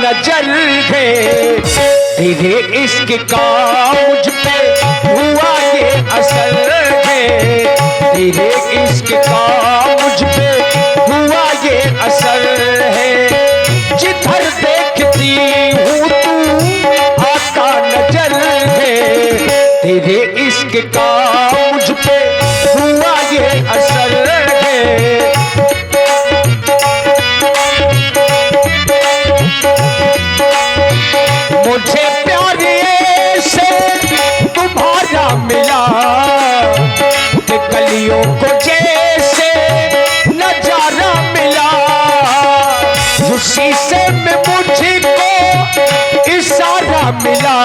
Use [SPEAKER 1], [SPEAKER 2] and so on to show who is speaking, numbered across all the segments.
[SPEAKER 1] नजर है, तेरे इश्क का मुझ पे हुआ ये असर है, तेरे इश्क का मुझ पे हुआ ये असर है। जिधर देखती हूँ तू आता नजर है, तेरे इश्क का मुझ पे हुआ ये असर है। मुझे प्यार से तुम्हारा मिला कि कलियों को जैसे नजारा मिला, उसी से में मुझको इशारा मिला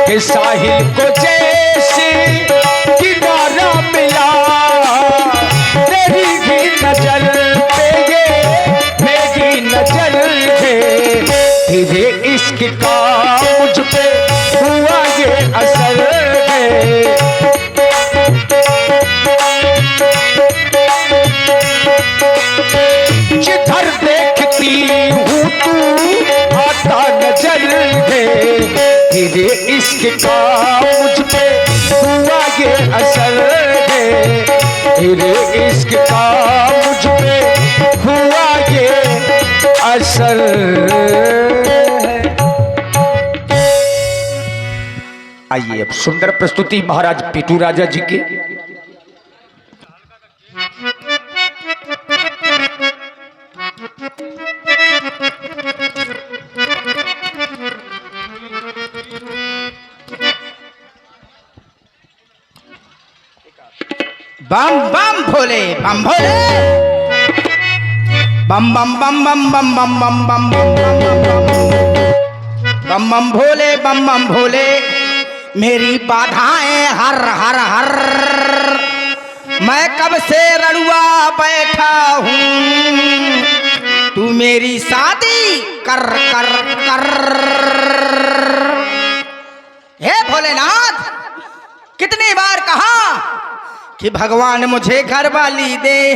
[SPEAKER 1] कि साहिल को जैसे किनारा मिला। तेरी भी नजर पे ये मेरी नजर है, तेरे इश्क का मुझ पे हुआ ये असर है। जिधर देखती हूँ तू आता नजर है, तेरे इश्क का मुझ पे हुआ ये असर है, तेरे इश्क का मुझ पे हुआ ये असर है। आइए अब सुंदर प्रस्तुति महाराज पिटू राजा जी की।
[SPEAKER 2] बम बम भोले बम भोले बम बम बम बम बम बम बम बम बम बम बम भोले बम बम भोले। मेरी बाधाएं हर हर हर, मैं कब से रड़ुआ बैठा हूँ, तू मेरी शादी कर कर कर। हे भोलेनाथ, कितनी बार कहा कि भगवान मुझे घर वाली दे,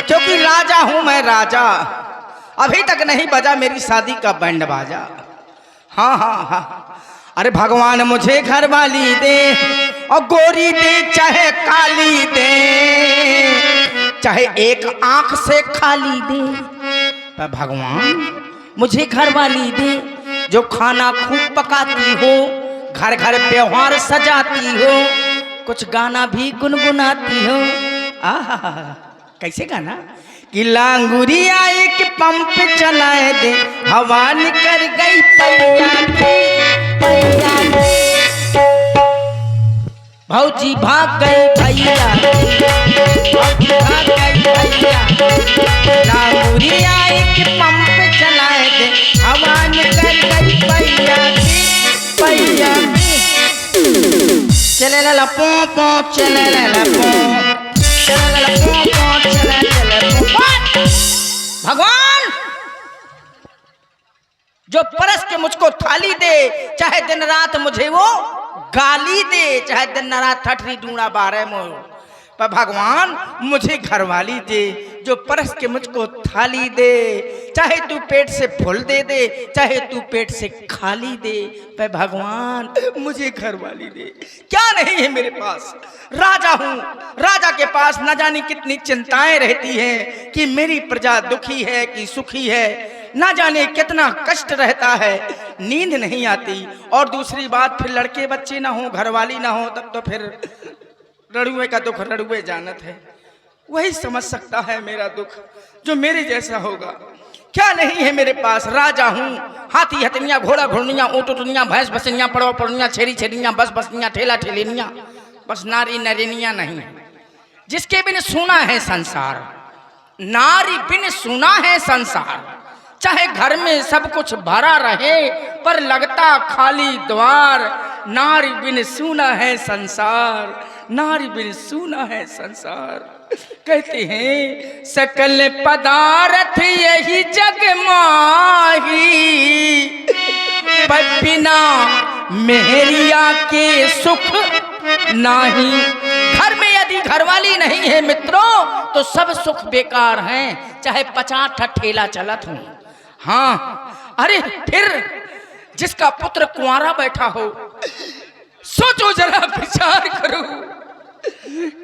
[SPEAKER 2] क्योंकि राजा हूं मैं राजा, अभी तक नहीं बजा मेरी शादी का बैंड बाजा। हाँ हाँ हाँ, अरे भगवान मुझे घर वाली दे, और गोरी दे चाहे काली दे, चाहे एक आंख से खाली दे, पर भगवान मुझे घर वाली दे, जो खाना खूब पकाती हो, घर घर त्योहार सजाती हो, कुछ गाना भी गुनगुनाती हो। आहा, कैसे गाना? कि लांगुरिया एक पंप चलाए दे, हवा निकल गई पैया की, पैया की। भौजी भाग गई भैया, भौजी भाग गई भैया, लांगुरिया एक पंप चलाए दे, हवा निकल गई पैया की, पैया की। चले ला पो पो, चले ला पो, चले ला पो पो, चले ला पो। भगवान जो परस के मुझको थाली दे, चाहे दिन रात मुझे वो गाली दे, चाहे दिन रात ठठरी डूंगा बारह मोह, पर भगवान मुझे घरवाली दे, जो परस के मुझको थाली दे, चाहे तू पेट से फूल दे दे, चाहे तू पेट से खाली दे, पर भगवान मुझे घरवाली दे। क्या नहीं है मेरे पास, राजा हूं, राजा के पास न जाने कितनी चिंताएं रहती हैं कि मेरी प्रजा दुखी है कि सुखी है, ना जाने कितना कष्ट रहता है, नींद नहीं आती। और दूसरी बात, फिर लड़के बच्चे ना हो, घरवाली ना हो, तब तो फिर रड़ुए का दुख रड़ुए जानत है, वही समझ सकता है मेरा दुख, जो मेरे जैसा होगा। क्या नहीं है मेरे पास, राजा हूँ, हाथी हथनिया, घोड़ा घोड़निया, ऊँट उटनिया, भैंस भसनिया, पड़वा पड़निया, छेरी छेरिया, बस बसनिया, ठेला ठेलेनिया, बस नारी नरेनिया नहीं है। जिसके बिन सुना है संसार, नारी बिन सुना है संसार, चाहे घर में सब कुछ भरा रहे पर लगता खाली द्वार, नारी बिन सुना है संसार, नारी बिन सुना है संसार। कहते हैं सकल पदार्थ यही जग माही, पर बिना मेहरिया के सुख नाही। घर में यदि घरवाली नहीं है मित्रों तो सब सुख बेकार हैं, चाहे 50 ठेला चलत हूं। हाँ, अरे फिर जिसका पुत्र कुंवारा बैठा हो, सोचो जरा, विचार करो।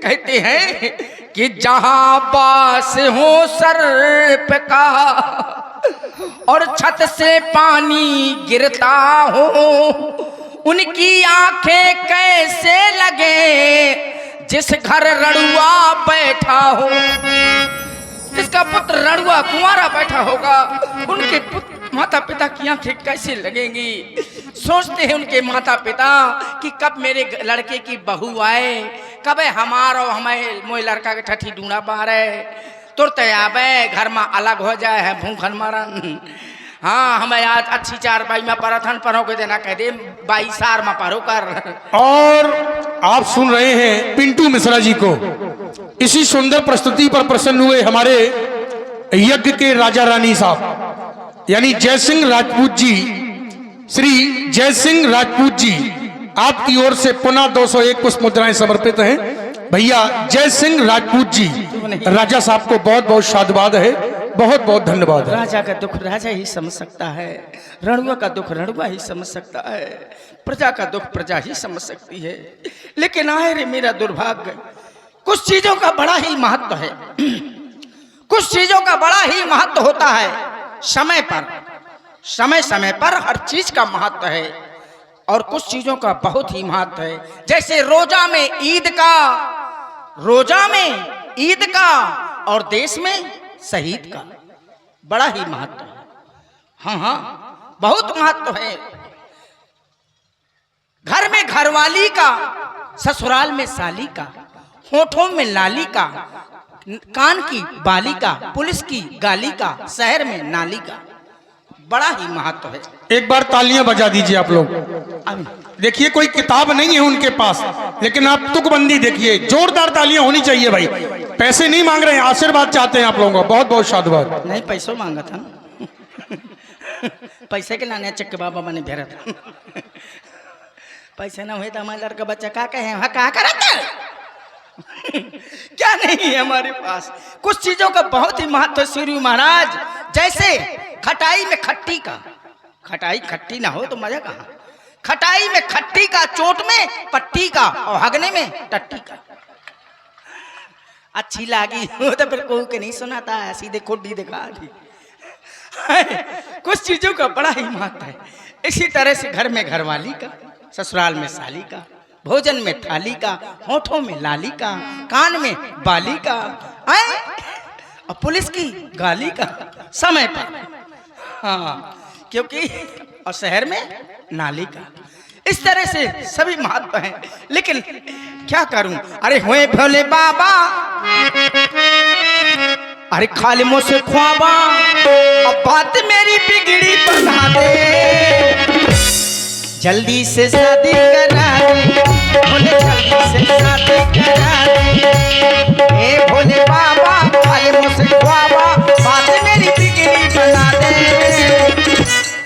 [SPEAKER 2] कहते हैं कि जहां बास हो सर्प का और छत से पानी गिरता हो, उनकी आंखें कैसे लगे जिस घर रड़ुआ बैठा हो। जिसका पुत्र रड़ुआ कुंवारा बैठा होगा, उनके माता पिता की आंखें कैसे लगेंगी। सोचते हैं उनके माता पिता कि कब मेरे लड़के की बहू आए, कब हमारा हमें मोए लड़का के ठठी ढूंढा पा रहे, तुरंत आवे घर में अलग हो जाए है भूखन मरन। हाँ, हमें आज अच्छी 4 बाई में परथन परो के देना कह दे 22 सार में परो कर।
[SPEAKER 3] और आप सुन रहे हैं पिंटू मिश्रा जी को। इसी सुंदर प्रस्तुति पर प्रसन्न हुए हमारे यज्ञ के राजा रानी साहब यानी जय सिंह राजपूत जी, श्री जय सिंह राजपूत जी, आपकी ओर से पुनः 201 पुष्प मुद्राएं समर्पित हैं। भैया जय सिंह राजपूत जी, राजा साहब को बहुत बहुत साधुवाद है, बहुत बहुत धन्यवाद है।
[SPEAKER 2] राजा का दुख राजा ही समझ सकता है, रणुआ का दुख रणुआ ही समझ सकता है, प्रजा का दुख प्रजा ही समझ सकती है। लेकिन आए रे मेरा दुर्भाग्य, कुछ चीजों का बड़ा ही महत्व है, कुछ चीजों का बड़ा ही महत्व होता है। समय पर, समय समय पर हर चीज का महत्व है, और कुछ चीजों का बहुत ही महत्व है। जैसे रोजा में ईद का, रोजा में ईद का, और देश में शहीद का बड़ा ही महत्व है। हाँ हाँ, बहुत महत्व है। घर में घरवाली का, ससुराल में साली का, होठों में लाली का, कान की बाली का, पुलिस की गाली का, शहर में नाली का, बड़ा ही महत्व है।
[SPEAKER 3] एक बार तालियां बजा दीजिए आप लोग। देखिए कोई किताब नहीं है उनके पास, लेकिन आप तुकबंदी देखिए, जोरदार तालियां होनी चाहिए भाई। पैसे नहीं मांग रहे हैं, आशीर्वाद चाहते हैं आप लोगों का, बहुत बहुत साधुवाद।
[SPEAKER 2] नहीं, पैसों मांगा था ना पैसे के लाने चक्के बाबा मैंने भेरा था पैसे ना हुए तो हमारे लड़का बच्चा का कहे वहां कहा करता क्या नहीं है हमारे पास। कुछ चीजों का बहुत ही महत्व है सूर्य महाराज। जैसे खटाई में खट्टी का, खटाई खट्टी ना हो तो मजा कहाँ। खटाई में खट्टी का, चोट में पट्टी का, और हगने में टट्टी का। अच्छी लागी हो तो फिर कोई के नहीं सुनाता है, सीधे खुड्डी दिखा दी कुछ चीजों का बड़ा ही महत्व है। इसी तरह से घर में घरवाली का, ससुराल में साली का, भोजन में थाली का, होठों में लाली का, कान में बाली का, और पुलिस की गाली का, समय पर। हाँ, क्योंकि और शहर में नाली का। इस तरह से सभी महत्व हैं, लेकिन क्या करूं। अरे हुए भोले बाबा, अरे खाली मुँह से ख्वाबा, अब बात मेरी बिगड़ी बना दे, जल्दी से शादी करा दे, भोले जल्दी से शादी करा दे। ए भोले बाबा, खाली मुँह से ख्वाबा, बात मेरी बिगड़ी बना दे।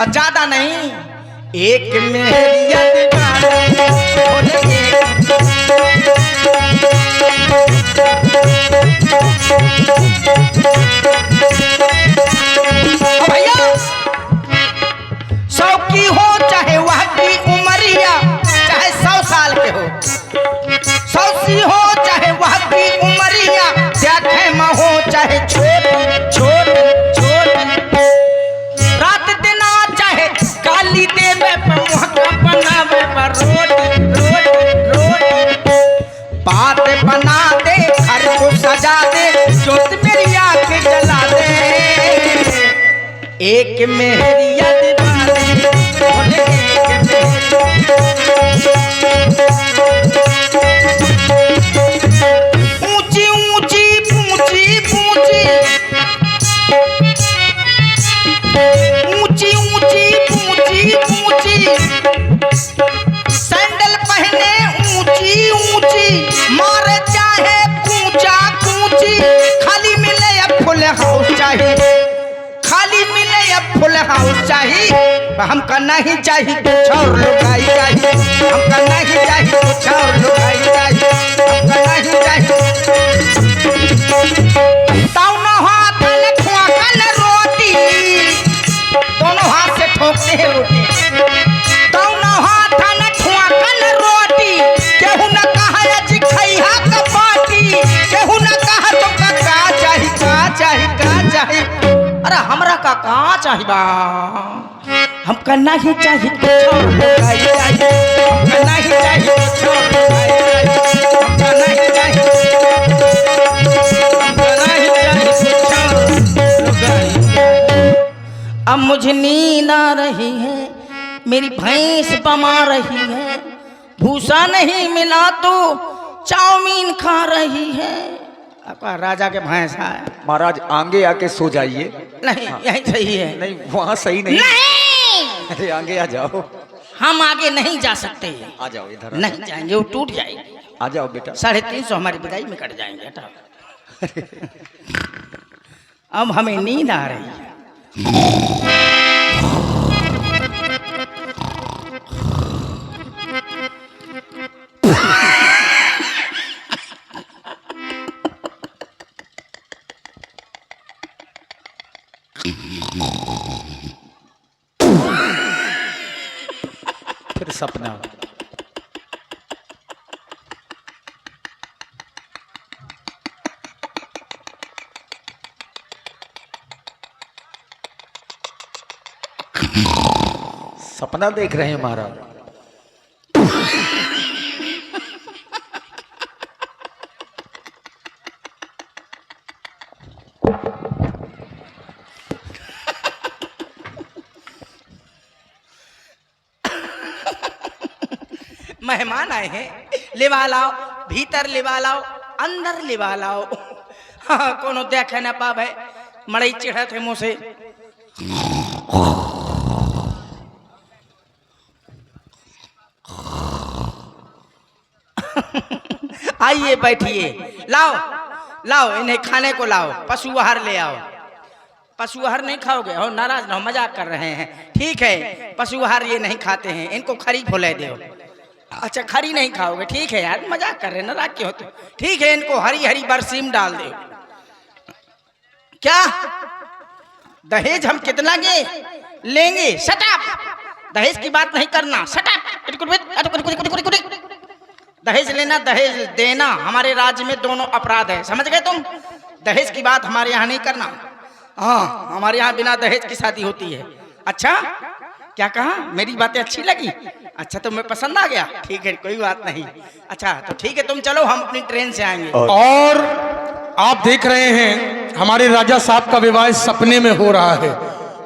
[SPEAKER 2] और ज्यादा नहीं, एक मेरी याद भोले भैया, 100 की हो चाहे वह की उमरिया, चाहे 100 साल के हो, 100 सी हो चाहे वह की उमरिया, देखे में हो चाहे छोटी छोटी छोटी, रात दिन आ चाहे गाली देवे पर मुँह का बनावे पर रोटी रोटी रोटी, बात बना दे, घर को सजा दे, जोत मेरी आँख जला दे, एक मेरी याद वाले, बोले एक मेरी। ऊंची ऊंची पूंची पूंची, ऊंची ऊंची पूंची पूंची, सैंडल पहने ऊंची ऊंची, मारे चाहे कूचा कूची, खाली मिले या फुल हाउस चाहिए, खाली मिले या फुल हाउस चाहिए, हमका नहीं चाहिए कुछ और लुगाई चाहिए, हमका नहीं चाहिए कुछ और लुगाई चाहिए, हमका नहीं चाहिए। दोनों हाथ में ठोकल रोटी, दोनों हाथ से ठोकते हैं रोटी, दोनों हाथ में ठोकल रोटी, केहू न कहा जी खैहा कपाटी, केहू न कहा तुमका का चाहिए का चाहिए का चाहिए। अरे हमरा का चाहिए बा, हमका नहीं चाहिए कुछ और लुगाई चाहिए, हमका नहीं चाहिए कुछ और लुगाई चाहिए, हमका नहीं चाहिए, हमका नहीं चाहिए कुछ और लुगाई चाहिए। अब मुझे नींद आ रही है, मेरी भैंस बमा रही है, भूसा नहीं मिला तो चाउमीन खा रही है। आपका राजा के भैंस है
[SPEAKER 1] महाराज आगे आके सो जाइए।
[SPEAKER 2] नहीं यही सही है।
[SPEAKER 1] नहीं वहाँ सही नहीं,
[SPEAKER 2] नहीं
[SPEAKER 1] अरे आगे आ जाओ।
[SPEAKER 2] हम आगे नहीं जा सकते,
[SPEAKER 1] आ जाओ इधर,
[SPEAKER 2] नहीं जाएंगे, वो टूट जाएगी।
[SPEAKER 1] आ जाओ बेटा।
[SPEAKER 2] 350 हमारी विदाई में कट जाएंगे। हटाओ अब हमें नींद आ रही है।
[SPEAKER 1] फिर सपना। सपना देख रहे हैं महाराज।
[SPEAKER 2] मेहमान आए हैं, लिवा लाओ, भीतर लिवा लाओ, अंदर लिवा लाओ। हाँ कोनो देखे न पावे, मड़ई चिढ़े थे मुँह से। आइए बैठिए, लाओ लाओ इन्हें खाने को लाओ, पशु आहार ले आओ। पशु आहार नहीं खाओगे? हो नाराज ना हो, मजाक कर रहे हैं। ठीक है, पशु आहार ये नहीं खाते हैं, इनको खरी फुले दो। अच्छा खरी नहीं खाओगे, ठीक है यार, मजाक कर रहे हैं, नाराज क्यों होते? ठीक है, इनको हरी हरी बरसीम डाल दो। क्या दहेज हम कितना लेंगे? शट अप, दहेज की बात नहीं करना। शट अप, दहेज लेना दहेज देना हमारे राज्य में दोनों अपराध है, समझ गए तुम? दहेज की बात हमारे यहाँ नहीं करना। हाँ हमारे यहाँ बिना दहेज की शादी होती है। अच्छा क्या कहा? मेरी बातें अच्छी लगी? अच्छा तो मैं पसंद आ गया, ठीक है कोई बात नहीं। अच्छा तो ठीक है, तुम चलो, हम अपनी ट्रेन से आएंगे।
[SPEAKER 3] और आप देख रहे हैं हमारे राजा साहब का विवाह सपने में हो रहा है,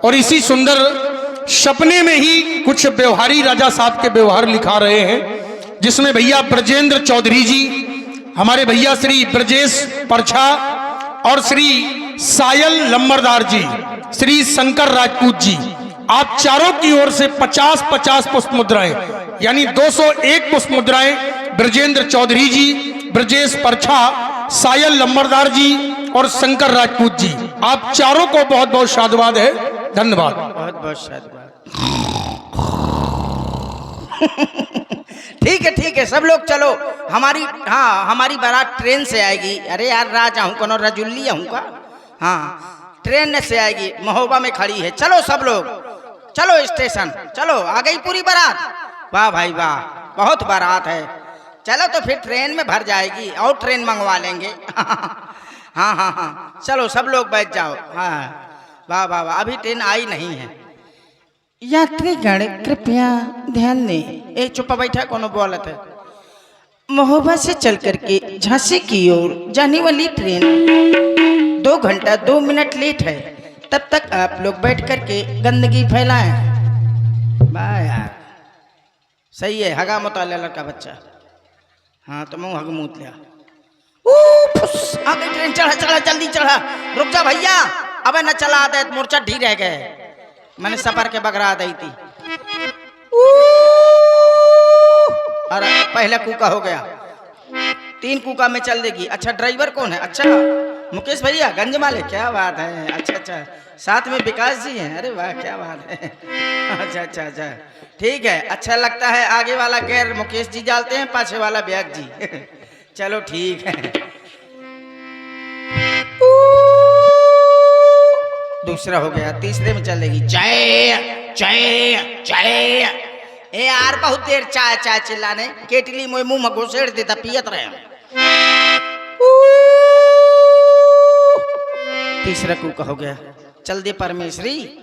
[SPEAKER 3] और इसी सुंदर सपने में ही कुछ व्यवहारी राजा साहब के व्यवहार लिखा रहे हैं, जिसमें भैया ब्रजेंद्र चौधरी जी, हमारे भैया श्री ब्रजेश परछा और श्री सायल लंबरदार जी, श्री शंकर राजपूत जी, आप चारों की ओर से 50-50 पुष्प मुद्राएं, यानी 201 पुष्प मुद्राएं ब्रजेंद्र चौधरी जी, ब्रजेश परछा, सायल लंबरदार जी और शंकर राजपूत जी, आप चारों को बहुत बहुत साधुवाद है। धन्यवाद।
[SPEAKER 2] बहुत बहुत साधुवाद। ठीक है सब लोग चलो, हमारी बारात ट्रेन से आएगी। अरे यार राजा हूँ कोनो रजुल्ली हूँ का? हाँ ट्रेन से आएगी, महोबा में खड़ी है। चलो सब लोग चलो स्टेशन, चलो आ गई पूरी बारात। वाह भाई वाह, बहुत बारात है। चलो तो फिर ट्रेन में भर जाएगी, और ट्रेन मंगवा लेंगे। हाँ चलो सब लोग बैठ जाओ। हाँ वाह वाह वाह, अभी ट्रेन आई नहीं है। यात्रीगण कृपया ध्यान दें। ए चुप बैठा, कोनो बोलत है। महोबा से चल करके झांसी की ओर जाने वाली ट्रेन 2 घंटा 2 मिनट लेट है। तब तक आप लोग बैठ करके गंदगी फैलाएं। वाह यार सही है, हगा मुताला लड़का बच्चा। हाँ तो मुँह हग मूत लिया। आगे ट्रेन, चढ़ा जल्दी चढ़ा। रुक जा भैया, अबे न चला दे, मोर्चा ढी रह गए, मैंने सफर के बगरा दी थी। अरे पहला कूका हो गया, 3 कूका में चल देगी। अच्छा ड्राइवर कौन है? अच्छा मुकेश भैया गंज माले, क्या बात है। अच्छा अच्छा, साथ में विकास जी हैं, अरे वाह क्या बात है। अच्छा अच्छा अच्छा, ठीक है। अच्छा लगता है, आगे वाला गैर मुकेश जी डालते हैं, पाछे वाला ब्याग जी। चलो ठीक है। दूसरा हो गया, तीसरे में चलेगी जय जय जय। ए यार बहुत देर चाय चाय चिल्लाने, केटली मोए मुंह में घुसेड़ देता, पियत रहे। तीसरा कूका हो गया, चल दे परमेश्वरी।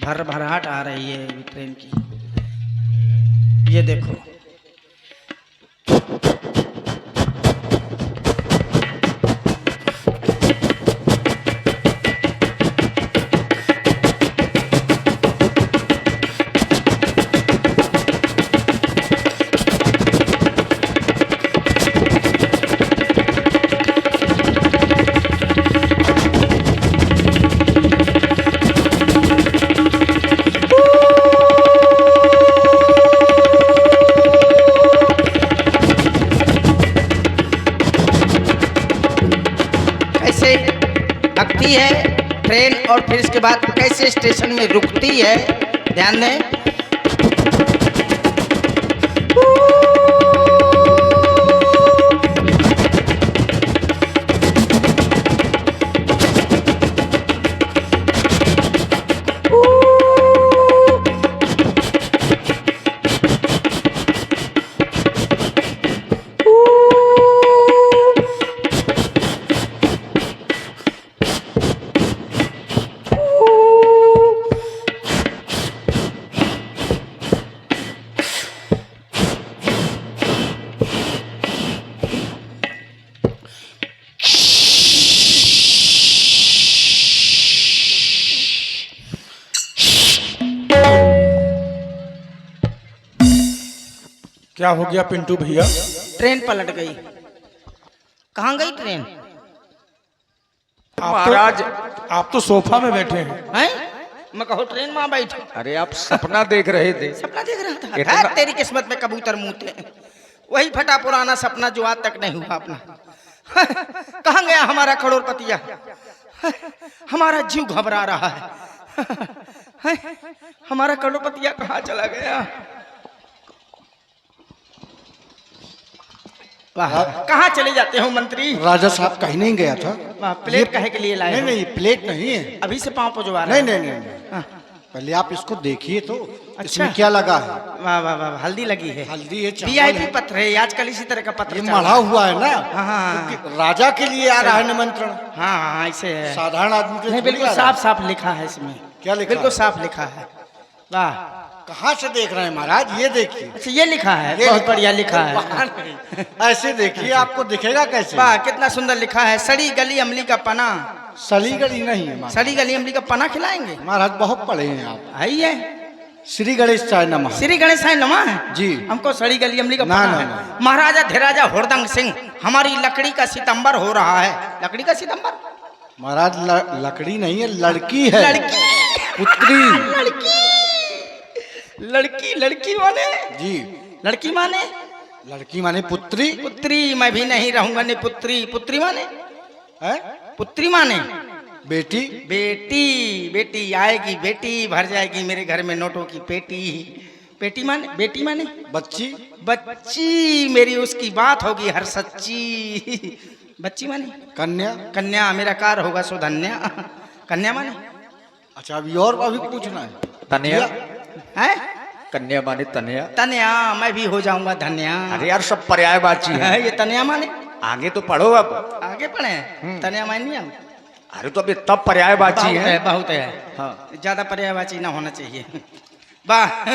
[SPEAKER 2] भरभराहट आ रही है ट्रेन की, ये देखो। भगती है ट्रेन और फिर इसके बाद कैसे स्टेशन में रुकती है, ध्यान दें।
[SPEAKER 3] क्या हो गया पिंटू भैया?
[SPEAKER 2] ट्रेन पलट गई। कहाँ गई ट्रेन?
[SPEAKER 1] महाराज
[SPEAKER 3] आप तो सोफा में बैठे हैं।
[SPEAKER 2] हैं? मैं कहो ट्रेन में बैठे।
[SPEAKER 1] अरे आप सपना देख रहे थे।
[SPEAKER 2] सपना देख रहा था।
[SPEAKER 1] इतना-
[SPEAKER 2] है, तेरी किस्मत में कबूतर मूते हैं। वही फटा पुराना सपना जो आज तक नहीं हुआ अपना। कहाँ गया हमारा करोड़पतिया? हमारा जीव घबरा रहा है। हमारा करोड़पतिया कहाँ चला गया? वाह, कहाँ चले जाते हो मंत्री?
[SPEAKER 4] राजा साहब कहीं नहीं गया था।
[SPEAKER 2] वाह, प्लेट कहे के लिए लाए
[SPEAKER 4] नहीं
[SPEAKER 2] हो?
[SPEAKER 4] नहीं, प्लेट नहीं है।
[SPEAKER 2] अभी से पाँव पजवा रहे
[SPEAKER 4] नहीं
[SPEAKER 2] हो?
[SPEAKER 4] नहीं नहीं,
[SPEAKER 2] हाँ।
[SPEAKER 4] पहले आप इसको देखिए तो।
[SPEAKER 2] अच्छा।
[SPEAKER 4] इसमें क्या लगा है?
[SPEAKER 2] वाह वाह वाह, हल्दी लगी है।
[SPEAKER 4] हल्दी है, चावल
[SPEAKER 2] वीआईपी
[SPEAKER 4] है।
[SPEAKER 2] पत्र है, आजकल इसी तरह का पत्र
[SPEAKER 4] ये
[SPEAKER 2] चल
[SPEAKER 4] मढ़ा
[SPEAKER 2] रहा है।
[SPEAKER 4] हुआ है ना।
[SPEAKER 2] हाँ, हाँ,
[SPEAKER 4] क्योंकि राजा के लिए आ रहा है निमंत्रण।
[SPEAKER 2] हाँ हाँ, ऐसे है।
[SPEAKER 4] साधारण आदमी के लिए
[SPEAKER 2] नहीं,
[SPEAKER 4] थोड़ी
[SPEAKER 2] बिल्कुल
[SPEAKER 4] आ रहा
[SPEAKER 2] साफ
[SPEAKER 4] है।
[SPEAKER 2] साफ लिखा है इसमें।
[SPEAKER 4] क्या लिखा
[SPEAKER 2] बिल्कुल
[SPEAKER 4] है?
[SPEAKER 2] साफ लिखा है। वाह,
[SPEAKER 4] कहाँ से देख रहे हैं महाराज? ये देखिए।
[SPEAKER 2] अच्छा ये लिखा है,
[SPEAKER 4] ये
[SPEAKER 2] बहुत
[SPEAKER 4] लिखा-
[SPEAKER 2] बढ़िया लिखा है।
[SPEAKER 4] वहाँ नहीं। ऐसे देखिए, आपको दिखेगा कैसे?
[SPEAKER 2] वाह, कितना सुंदर लिखा है। सड़ी गली अमली का पना।
[SPEAKER 4] सलीगढ़ी नहीं है महाराज।
[SPEAKER 2] सड़ी गली अमली का पना खिलाएंगे?
[SPEAKER 4] महाराज बहुत पढ़े हैं आप।
[SPEAKER 2] है ये
[SPEAKER 4] श्री गणेश चाय नमः।
[SPEAKER 2] श्री गणेश है नमा है
[SPEAKER 4] जी।
[SPEAKER 2] हमको सड़ी गली अमली का
[SPEAKER 4] ना,
[SPEAKER 2] पना
[SPEAKER 4] ना,
[SPEAKER 2] है।
[SPEAKER 4] ना।
[SPEAKER 2] महाराजा धीराजा हुरदंग सिंह, हमारी लकड़ी का सितंबर हो रहा है। लकड़ी का सितंबर?
[SPEAKER 4] महाराज लकड़ी नहीं है, लड़की है।
[SPEAKER 2] लड़की।
[SPEAKER 4] पुत्री।
[SPEAKER 2] लड़की लड़की लड़की माने?
[SPEAKER 4] जी।
[SPEAKER 2] लड़की माने?
[SPEAKER 4] लड़की माने पुत्री।
[SPEAKER 2] पुत्री मैं भी नहीं रहूंगा नहीं। पुत्री पुत्री माने?
[SPEAKER 4] है?
[SPEAKER 2] पुत्री माने?
[SPEAKER 4] बेटी।
[SPEAKER 2] बेटी बेटी आएगी, बेटी भर जाएगी मेरे घर में नोटों की पेटी। पेटी माने? बेटी माने?
[SPEAKER 4] बच्ची।
[SPEAKER 2] बच्ची मेरी उसकी बात होगी हर सच्ची। बच्ची माने?
[SPEAKER 4] कन्या।
[SPEAKER 2] कन्या मेरा कार होगा सुधन्या। कन्या माने?
[SPEAKER 4] अच्छा, अभी और अभी पूछना है।
[SPEAKER 1] तनया।
[SPEAKER 2] है?
[SPEAKER 1] कन्या माने तनया।
[SPEAKER 2] तन्या मैं भी हो जाऊंगा धन्या।
[SPEAKER 1] अरे यार सब पर्यायवाची है।
[SPEAKER 2] ये तन्या माने?
[SPEAKER 1] आगे तो पढ़ो अब।
[SPEAKER 2] आगे पढ़े? तन्या माने नहीं?
[SPEAKER 1] अरे तो अभी तब पर्यायवाची है।
[SPEAKER 2] बहुत है।
[SPEAKER 1] हाँ।
[SPEAKER 2] ज्यादा पर्यायवाची ना होना चाहिए। वाह,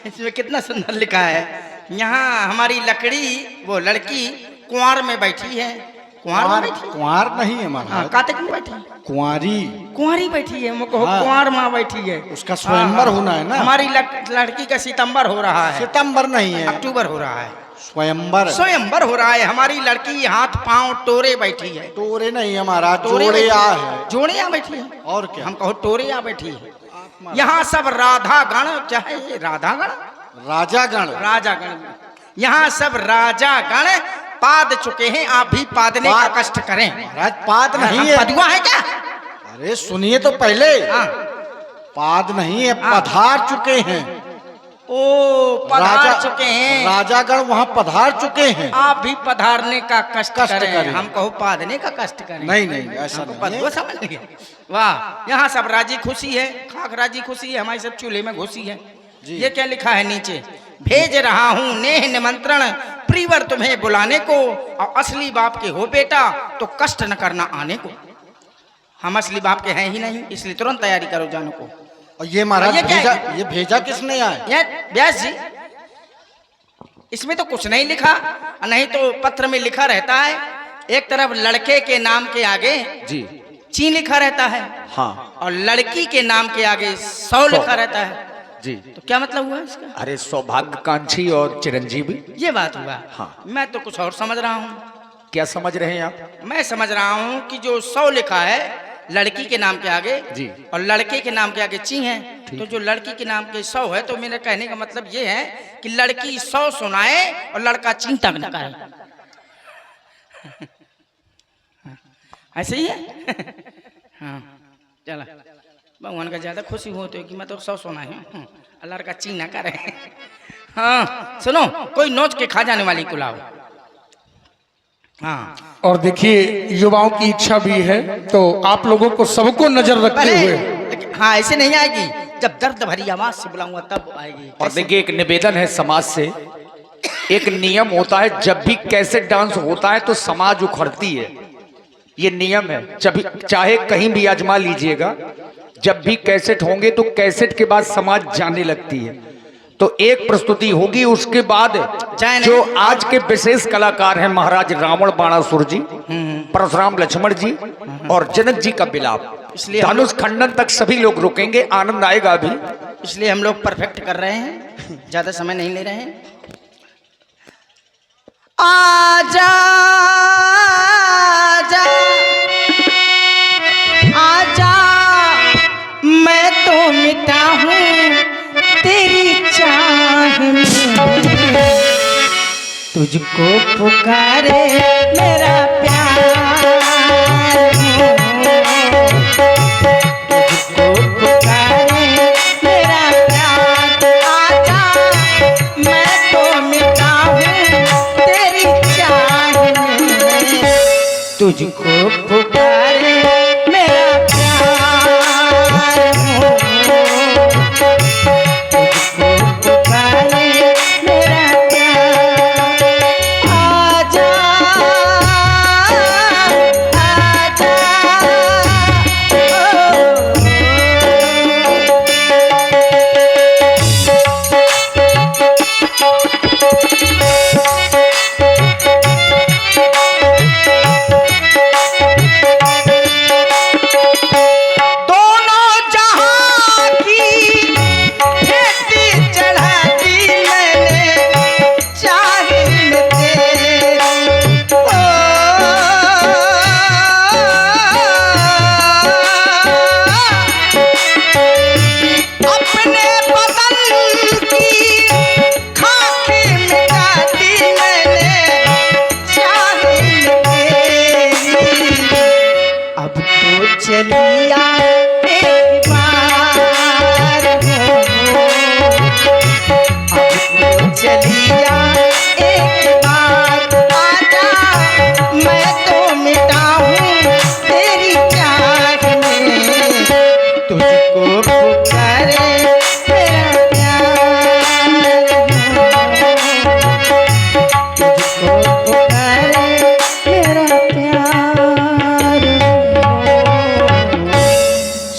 [SPEAKER 2] इसमें कितना सुंदर लिखा है। यहाँ हमारी लकड़ी वो लड़की कुंवार में बैठी है। कुंवार में बैठी?
[SPEAKER 4] कुंवार नहीं है
[SPEAKER 2] हाँ,
[SPEAKER 4] महाराज,
[SPEAKER 2] कातिक में बैठी?
[SPEAKER 4] कुंवारी।
[SPEAKER 2] कुंवारी बैठी है। मुझको
[SPEAKER 4] हाँ।
[SPEAKER 2] कुंवार माँ बैठी है।
[SPEAKER 4] उसका स्वयंवर होना है ना।
[SPEAKER 2] हमारी लड़की का सितंबर हो रहा है।
[SPEAKER 4] सितंबर नहीं है,
[SPEAKER 2] अक्टूबर हो रहा है।
[SPEAKER 4] स्वयंवर
[SPEAKER 2] स्वयंवर हो रहा है। हमारी लड़की हाथ पांव टोरे बैठी है।
[SPEAKER 4] टोरे नहीं हमारा
[SPEAKER 2] टोरे
[SPEAKER 4] जोड़े
[SPEAKER 2] बैठी
[SPEAKER 4] आ
[SPEAKER 2] है।
[SPEAKER 4] है।
[SPEAKER 2] जोड़े यहाँ बैठी है।
[SPEAKER 4] और क्या?
[SPEAKER 2] हम कहो टोरे यहाँ बैठी है। यहाँ सब राधा गण, चाहे ये राधा गण,
[SPEAKER 4] राजागण
[SPEAKER 2] राजा गण, यहाँ सब राजा गण पाद चुके हैं। आप भी पादने का कष्ट करें।
[SPEAKER 4] महाराज पाद नहीं
[SPEAKER 2] हम
[SPEAKER 4] है।
[SPEAKER 2] पदुआ है क्या?
[SPEAKER 4] अरे सुनिए तो पहले,
[SPEAKER 2] हाँ।
[SPEAKER 4] पाद नहीं है,
[SPEAKER 2] हाँ।
[SPEAKER 4] पधार चुके हैं।
[SPEAKER 2] ओ पधार चुके हैं।
[SPEAKER 4] राजागण वहाँ पधार चुके हैं।
[SPEAKER 2] आप भी पधारने का कष्ट करें।
[SPEAKER 4] करें।
[SPEAKER 2] हम कहो पादने का कष्ट करें।
[SPEAKER 4] नहीं नहीं ऐसा
[SPEAKER 2] हमको
[SPEAKER 4] नहीं
[SPEAKER 2] पदुआ
[SPEAKER 4] है।
[SPEAKER 2] समझ लिए। वाह, यहाँ सब राजी खुशी है। खाक राजी खुशी है। हमारी सब चूल्हे में घुसी है।
[SPEAKER 4] जी।
[SPEAKER 2] ये क्या लिखा है नीचे? भेज रहा हूँ नेह निमंत्रण प्रीवर तुम्हें बुलाने को, और असली बाप के हो बेटा तो कष्ट न करना आने को। हम असली बाप के हैं ही नहीं, इसलिए तुरंत तैयारी करो जाने को।
[SPEAKER 4] और ये महाराज
[SPEAKER 2] ये क्या
[SPEAKER 4] भेजा,
[SPEAKER 2] है?
[SPEAKER 4] ये भेजा किसने आया?
[SPEAKER 2] ये व्यास जी, इसमें तो कुछ नहीं लिखा, नहीं तो पत्र में लिखा रहता है एक तरफ लड़के के नाम के आगे
[SPEAKER 1] जी
[SPEAKER 2] ची लिखा रहता है,
[SPEAKER 1] हाँ
[SPEAKER 2] और लड़की के नाम के आगे 100 लिखा रहता है।
[SPEAKER 1] जी।
[SPEAKER 2] तो क्या मतलब हुआ इसका?
[SPEAKER 1] अरे सौभाग्यकांक्षी और चिरंजीवी।
[SPEAKER 2] ये बात हुआ।
[SPEAKER 1] हाँ।
[SPEAKER 2] मैं तो कुछ और समझ रहा हूँ।
[SPEAKER 1] क्या समझ रहे हैं आप?
[SPEAKER 2] मैं समझ रहा हूँ कि जो 100 लिखा है लड़की के नाम के आगे
[SPEAKER 1] जी,
[SPEAKER 2] और लड़के के नाम के आगे ची है,
[SPEAKER 1] ठीक।
[SPEAKER 2] तो जो लड़की के नाम के 100 है, तो मेरे कहने का मतलब ये है कि लड़की 100 सुनाए और लड़का चिंता न करे। ऐसे ही है। हाँ चला, भगवान का ज्यादा खुशी हो तो कि मैं तो 100 सुना है, लड़का ची ना करे। हाँ सुनो, कोई नोच के खा जाने वाली को लाओ। हाँ,
[SPEAKER 3] और देखिए युवाओं की इच्छा भी है, तो आप लोगों को सबको नजर रखते हुए
[SPEAKER 2] पहले हाँ ऐसे नहीं आएगी, जब दर्द भरी आवाज से बुलाऊंगा तब आएगी।
[SPEAKER 1] और देखिए एक निवेदन है समाज से, एक नियम होता है, जब भी कैसेट डांस होता है तो समाज उखड़ती है। ये नियम है, चाहे कहीं भी आजमा लीजिएगा, जब भी कैसेट होंगे तो कैसेट के बाद समाज जाने लगती है। तो एक प्रस्तुति होगी, उसके बाद जो आज के विशेष कलाकार हैं महाराज रावण बाणासुर जी, परशुराम लक्ष्मण जी और जनक जी का विलाप,
[SPEAKER 2] इसलिए
[SPEAKER 1] धनुष खंडन तक सभी लोग रुकेंगे, आनंद आएगा अभी।
[SPEAKER 2] इसलिए हम लोग परफेक्ट कर रहे हैं, ज्यादा समय नहीं ले रहे हैं। आजा आजा आजा, मैं तो मिटा हूँ तेरी चाह में, तुझको पुकारे मेरा प्यार, तुझको पुकारे मेरा प्यार। आजा मैं तो मिटा हूँ तेरी चाह में, तुझको पुकारे मेरा प्यार, तुझको पुकारे मेरा प्यार। आजा आजा दोनों जहां की खेती चढ़ा दी मैंने चाहे में तेरी। ओ, अपने बदन की खाके मिटा दी मैंने चाहे में तेरी। अब तो चलिया एक बार हो, अब तो चलिया एक बार। आजा मैं तो मिटा हूँ तेरी चाह में, तुझको पुकारे